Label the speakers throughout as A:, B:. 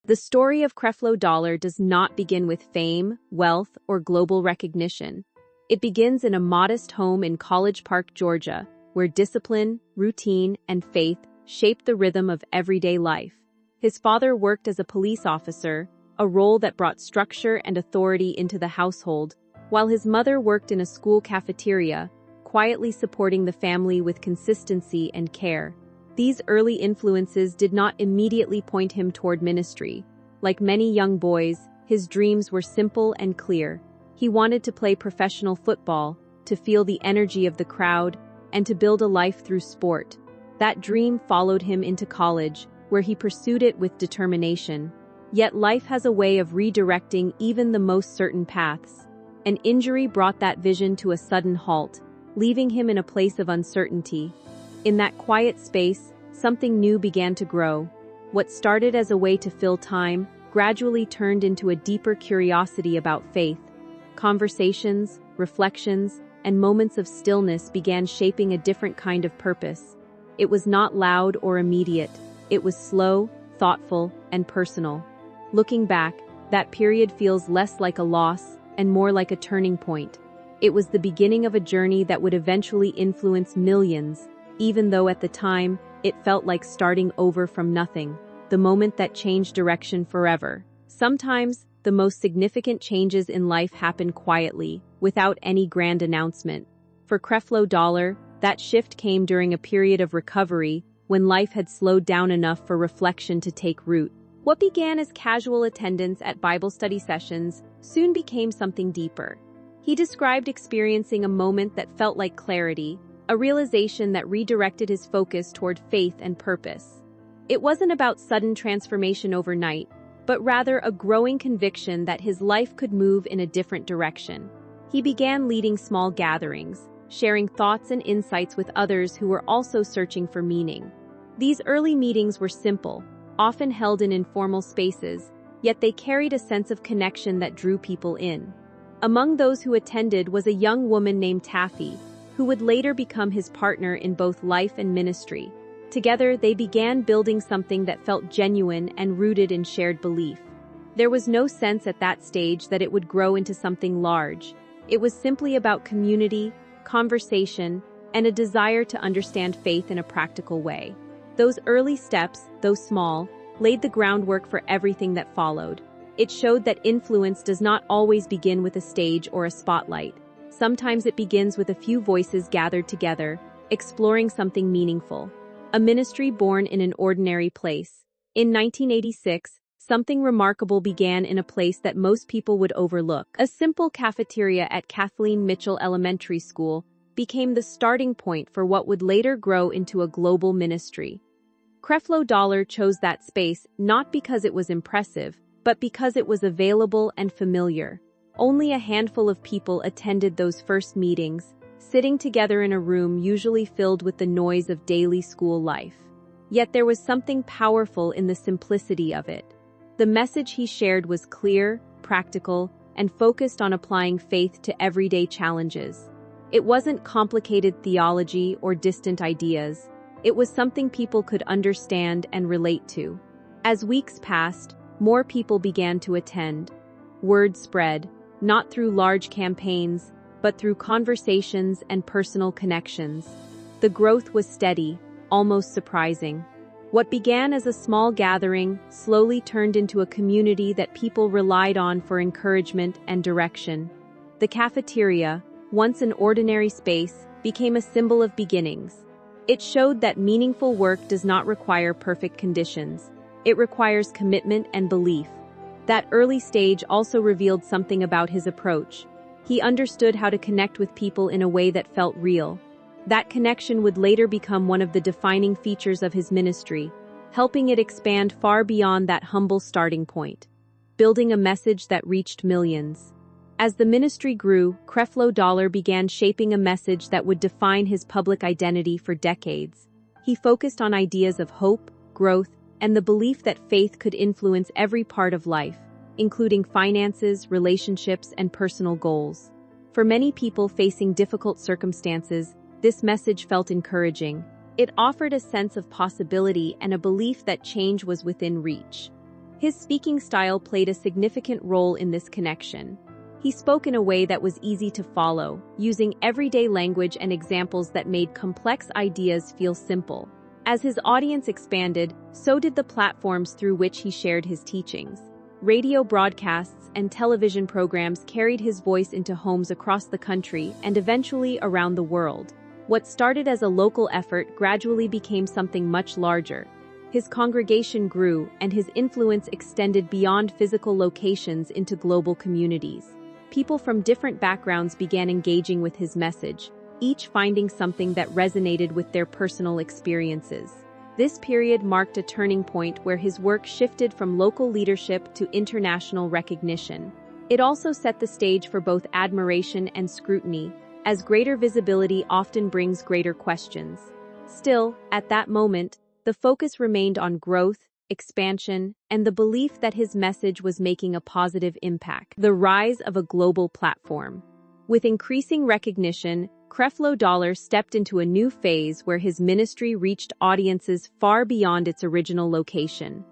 A: The story of Creflo Dollar does not begin with fame, wealth, or global recognition. It begins in a modest home in College Park, Georgia, where discipline, routine, and faith shaped the rhythm of everyday life. His father worked as a police officer, a role that brought structure and authority into the household, while his mother worked in a school cafeteria, quietly supporting the family with consistency and care. These early influences did not immediately point him toward ministry. Like many young boys, his dreams were simple and clear. He wanted to play professional football, to feel the energy of the crowd, and to build a life through sport. That dream followed him into college, where he pursued it with determination. Yet life has a way of redirecting even the most certain paths. An injury brought that vision to a sudden halt, leaving him in a place of uncertainty. In that quiet space, something new began to grow. What started as a way to fill time gradually turned into a deeper curiosity about faith. Conversations, reflections, and moments of stillness began shaping a different kind of purpose. It was not loud or immediate. It was slow, thoughtful, and personal. Looking back, that period feels less like a loss and more like a turning point. It was the beginning of a journey that would eventually influence millions, even though at the time, it felt like starting over from nothing, the moment that changed direction forever. Sometimes, the most significant changes in life happen quietly, without any grand announcement. For Creflo Dollar, that shift came during a period of recovery, when life had slowed down enough for reflection to take root. What began as casual attendance at Bible study sessions soon became something deeper. He described experiencing a moment that felt like clarity, a realization that redirected his focus toward faith and purpose. It wasn't about sudden transformation overnight, but rather a growing conviction that his life could move in a different direction. He began leading small gatherings, sharing thoughts and insights with others who were also searching for meaning. These early meetings were simple, often held in informal spaces, yet they carried a sense of connection that drew people in. Among those who attended was a young woman named Taffy, who would later become his partner in both life and ministry. Together, they began building something that felt genuine and rooted in shared belief. There was no sense at that stage that it would grow into something large. It was simply about community, conversation, and a desire to understand faith in a practical way. Those early steps, though small, laid the groundwork for everything that followed. It showed that influence does not always begin with a stage or a spotlight. Sometimes it begins with a few voices gathered together, exploring something meaningful. A ministry born in an ordinary place. In 1986, something remarkable began in a place that most people would overlook. A simple cafeteria at Kathleen Mitchell Elementary School became the starting point for what would later grow into a global ministry. Creflo Dollar chose that space not because it was impressive, but because it was available and familiar. Only a handful of people attended those first meetings, sitting together in a room usually filled with the noise of daily school life. Yet there was something powerful in the simplicity of it. The message he shared was clear, practical, and focused on applying faith to everyday challenges. It wasn't complicated theology or distant ideas. It was something people could understand and relate to. As weeks passed, more people began to attend. Word spread, not through large campaigns, but through conversations and personal connections. The growth was steady, almost surprising. What began as a small gathering slowly turned into a community that people relied on for encouragement and direction. The cafeteria, once an ordinary space, became a symbol of beginnings. It showed that meaningful work does not require perfect conditions. It requires commitment and belief. That early stage also revealed something about his approach. He understood how to connect with people in a way that felt real. That connection would later become one of the defining features of his ministry, helping it expand far beyond that humble starting point, building a message that reached millions. As the ministry grew, Creflo Dollar began shaping a message that would define his public identity for decades. He focused on ideas of hope, growth, and the belief that faith could influence every part of life, including finances, relationships, and personal goals. For many people facing difficult circumstances, this message felt encouraging. It offered a sense of possibility and a belief that change was within reach. His speaking style played a significant role in this connection. He spoke in a way that was easy to follow, using everyday language and examples that made complex ideas feel simple. As his audience expanded, so did the platforms through which he shared his teachings. Radio broadcasts and television programs carried his voice into homes across the country and eventually around the world. What started as a local effort gradually became something much larger. His congregation grew, and his influence extended beyond physical locations into global communities. People from different backgrounds began engaging with his message, each finding something that resonated with their personal experiences. This period marked a turning point where his work shifted from local leadership to international recognition. It also set the stage for both admiration and scrutiny, as greater visibility often brings greater questions. Still, at that moment, the focus remained on growth, expansion, and the belief that his message was making a positive impact. The rise of a global platform. With increasing recognition, Creflo stepped into a new phase where his ministry reached audiences far beyond its original location.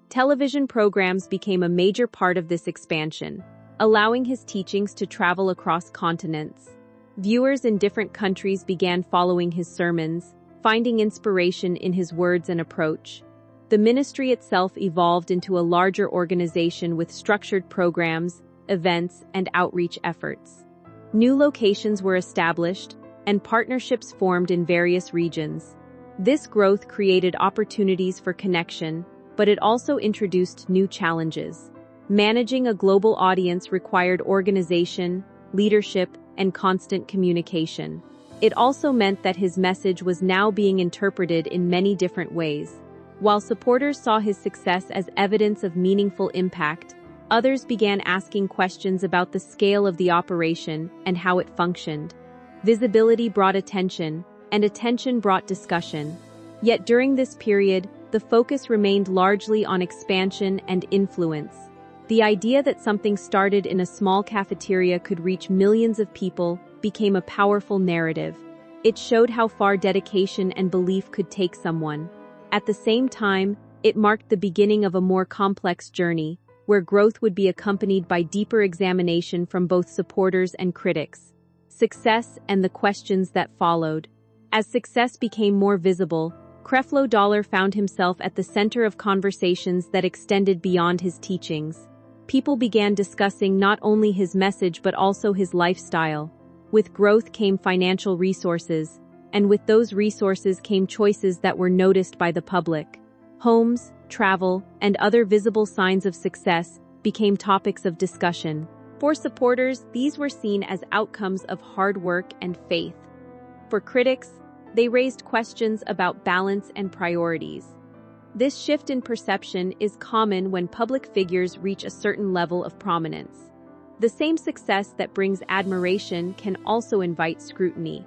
A: Television programs became a major part of this expansion, allowing his teachings to travel across continents. Viewers in different countries began following his sermons, finding inspiration in his words and approach. The ministry itself evolved into a larger organization with structured programs, events, and outreach efforts. New locations were established, and partnerships formed in various regions. This growth created opportunities for connection, but it also introduced new challenges. Managing a global audience required organization, leadership, and constant communication. It also meant that his message was now being interpreted in many different ways. While supporters saw his success as evidence of meaningful impact, others began asking questions about the scale of the operation and how it functioned. Visibility brought attention, and attention brought discussion. Yet during this period, the focus remained largely on expansion and influence. The idea that something started in a small cafeteria could reach millions of people became a powerful narrative. It showed how far dedication and belief could take someone. At the same time, it marked the beginning of a more complex journey, where growth would be accompanied by deeper examination from both supporters and critics. Success and the questions that followed. As success became more visible, Creflo found himself at the center of conversations that extended beyond his teachings. People began discussing not only his message but also his lifestyle. With growth came financial resources, and with those resources came choices that were noticed by the public. Homes, travel, and other visible signs of success became topics of discussion. For supporters, these were seen as outcomes of hard work and faith. For critics, they raised questions about balance and priorities. This shift in perception is common when public figures reach a certain level of prominence. The same success that brings admiration can also invite scrutiny.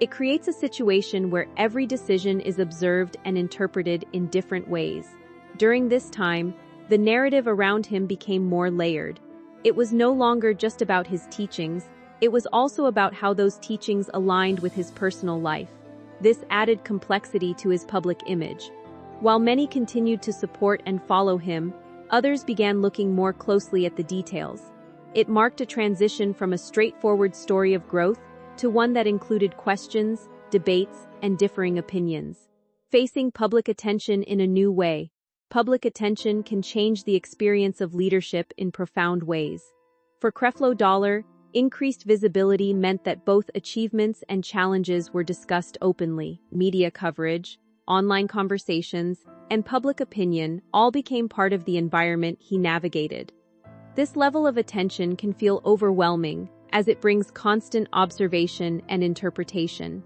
A: It creates a situation where every decision is observed and interpreted in different ways. During this time, the narrative around him became more layered. It was no longer just about his teachings, it was also about how those teachings aligned with his personal life. This added complexity to his public image. While many continued to support and follow him, others began looking more closely at the details. It marked a transition from a straightforward story of growth to one that included questions, debates, and differing opinions. Facing public attention in a new way, public attention can change the experience of leadership in profound ways. For Creflo, increased visibility meant that both achievements and challenges were discussed openly. Media coverage, online conversations, and public opinion all became part of the environment he navigated. This level of attention can feel overwhelming, as it brings constant observation and interpretation.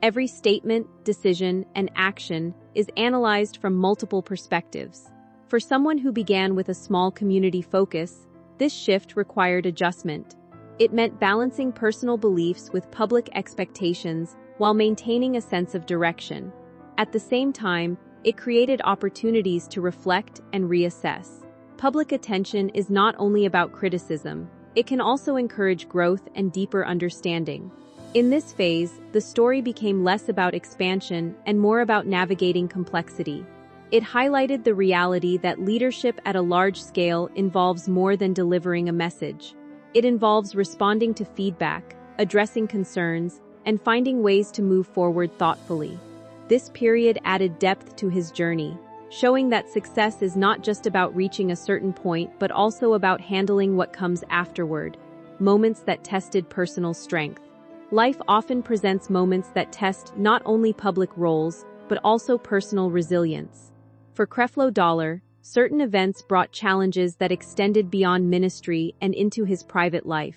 A: Every statement, decision, and action is analyzed from multiple perspectives. For someone who began with a small community focus, this shift required adjustment. It meant balancing personal beliefs with public expectations while maintaining a sense of direction. At the same time, it created opportunities to reflect and reassess. Public attention is not only about criticism, it can also encourage growth and deeper understanding. In this phase, the story became less about expansion and more about navigating complexity. It highlighted the reality that leadership at a large scale involves more than delivering a message. It involves responding to feedback, addressing concerns, and finding ways to move forward thoughtfully. This period added depth to his journey, showing that success is not just about reaching a certain point but also about handling what comes afterward, moments that tested personal strength. Life often presents moments that test not only public roles but also personal resilience. For Creflo, certain events brought challenges that extended beyond ministry and into his private life.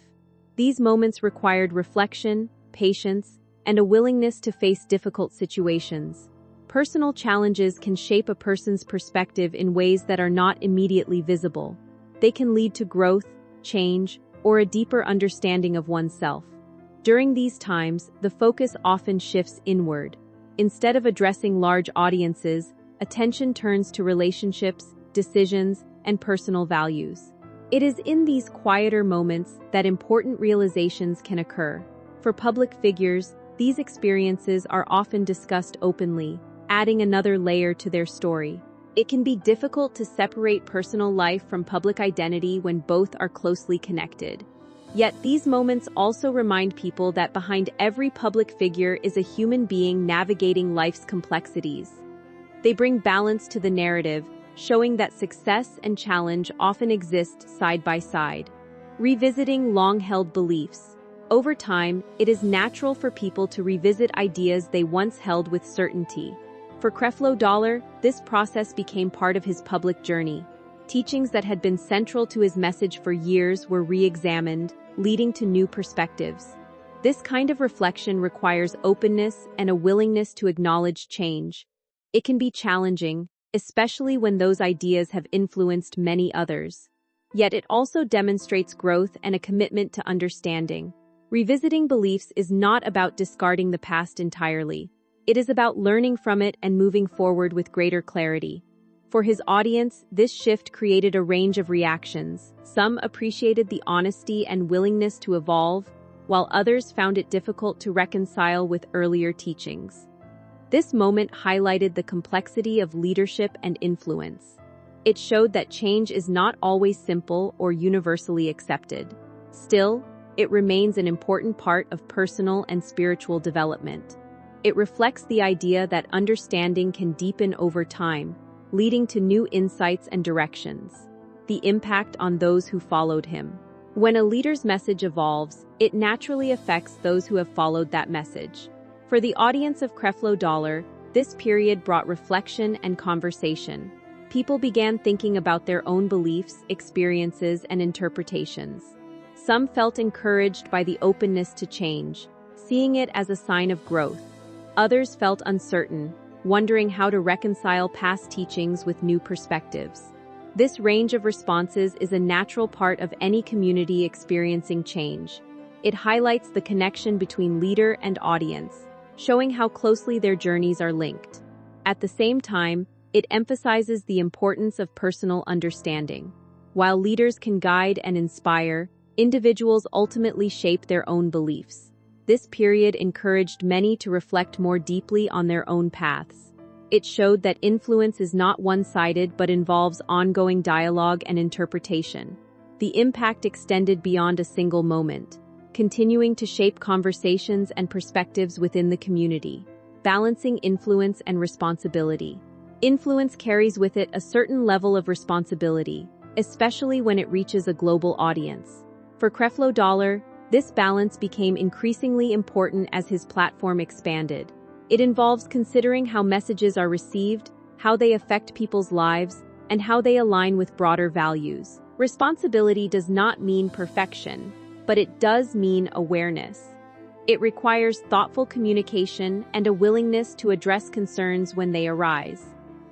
A: These moments required reflection, patience, and a willingness to face difficult situations. Personal challenges can shape a person's perspective in ways that are not immediately visible. They can lead to growth, change, or a deeper understanding of oneself. During these times, the focus often shifts inward. Instead of addressing large audiences, attention turns to relationships, decisions, and personal values. It is in these quieter moments that important realizations can occur. For public figures, these experiences are often discussed openly, adding another layer to their story. It can be difficult to separate personal life from public identity when both are closely connected. Yet these moments also remind people that behind every public figure is a human being navigating life's complexities. They bring balance to the narrative, showing that success and challenge often exist side by side. Revisiting long-held beliefs. Over time, it is natural for people to revisit ideas they once held with certainty. For Creflo, this process became part of his public journey. Teachings that had been central to his message for years were re-examined, leading to new perspectives. This kind of reflection requires openness and a willingness to acknowledge change. It can be challenging, especially when those ideas have influenced many others. Yet it also demonstrates growth and a commitment to understanding. Revisiting beliefs is not about discarding the past entirely. It is about learning from it and moving forward with greater clarity. For his audience, this shift created a range of reactions. Some appreciated the honesty and willingness to evolve, while others found it difficult to reconcile with earlier teachings. This moment highlighted the complexity of leadership and influence. It showed that change is not always simple or universally accepted. Still, it remains an important part of personal and spiritual development. It reflects the idea that understanding can deepen over time, leading to new insights and directions. The impact on those who followed him. When a leader's message evolves, it naturally affects those who have followed that message. For the audience of Creflo, this period brought reflection and conversation. People began thinking about their own beliefs, experiences, and interpretations. Some felt encouraged by the openness to change, seeing it as a sign of growth. Others felt uncertain, wondering how to reconcile past teachings with new perspectives. This range of responses is a natural part of any community experiencing change. It highlights the connection between leader and audience, showing how closely their journeys are linked. At the same time, it emphasizes the importance of personal understanding. While leaders can guide and inspire, individuals ultimately shape their own beliefs. This period encouraged many to reflect more deeply on their own paths. It showed that influence is not one-sided but involves ongoing dialogue and interpretation. The impact extended beyond a single moment, continuing to shape conversations and perspectives within the community. Balancing influence and responsibility. Influence carries with it a certain level of responsibility, especially when it reaches a global audience. For Creflo, this balance became increasingly important as his platform expanded. It involves considering how messages are received, how they affect people's lives, and how they align with broader values. Responsibility does not mean perfection, but it does mean awareness. It requires thoughtful communication and a willingness to address concerns when they arise.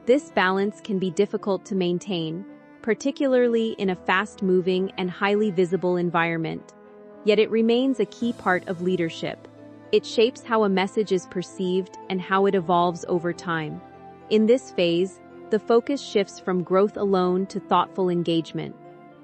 A: This balance can be difficult to maintain, particularly in a fast-moving and highly visible environment. Yet it remains a key part of leadership. It shapes how a message is perceived and how it evolves over time. In this phase, the focus shifts from growth alone to thoughtful engagement.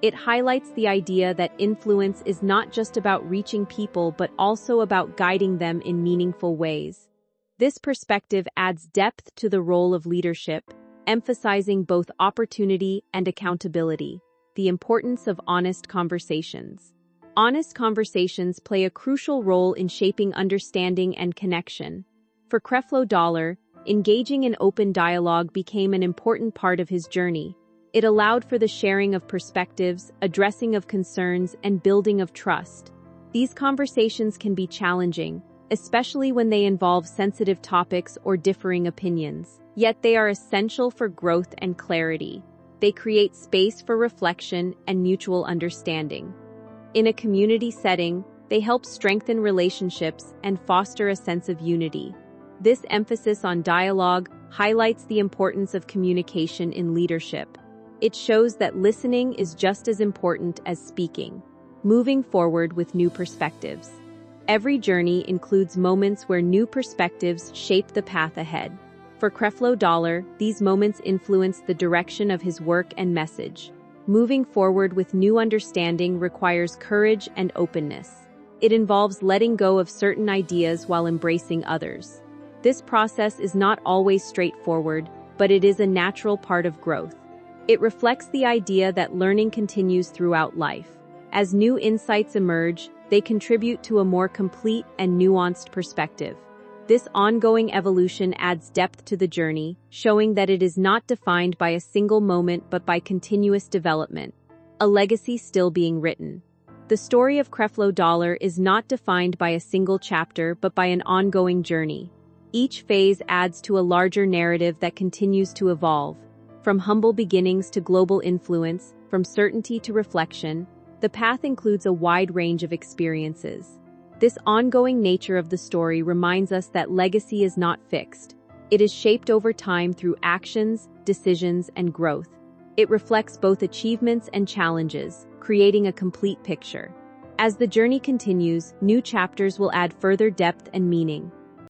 A: It highlights the idea that influence is not just about reaching people but also about guiding them in meaningful ways. This perspective adds depth to the role of leadership, emphasizing both opportunity and accountability. The importance of honest conversations. Honest conversations play a crucial role in shaping understanding and connection. For Creflo, engaging in open dialogue became an important part of his journey. It allowed for the sharing of perspectives, addressing of concerns, and building of trust. These conversations can be challenging, especially when they involve sensitive topics or differing opinions. Yet they are essential for growth and clarity. They create space for reflection and mutual understanding. In a community setting, they help strengthen relationships and foster a sense of unity. This emphasis on dialogue highlights the importance of communication in leadership. It shows that listening is just as important as speaking, moving forward with new perspectives. Every journey includes moments where new perspectives shape the path ahead. For Creflo, these moments influence the direction of his work and message. Moving forward with new understanding requires courage and openness. It involves letting go of certain ideas while embracing others. This process is not always straightforward, but it is a natural part of growth. It reflects the idea that learning continues throughout life. As new insights emerge, they contribute to a more complete and nuanced perspective. This ongoing evolution adds depth to the journey, showing that it is not defined by a single moment but by continuous development, a legacy still being written. The story of Creflo is not defined by a single chapter but by an ongoing journey. Each phase adds to a larger narrative that continues to evolve. From humble beginnings to global influence, from certainty to reflection, the path includes a wide range of experiences. This ongoing nature of the story reminds us that legacy is not fixed. It is shaped over time through actions, decisions, and growth. It reflects both achievements and challenges, creating a complete picture. As the journey continues, new chapters will add further depth and meaning.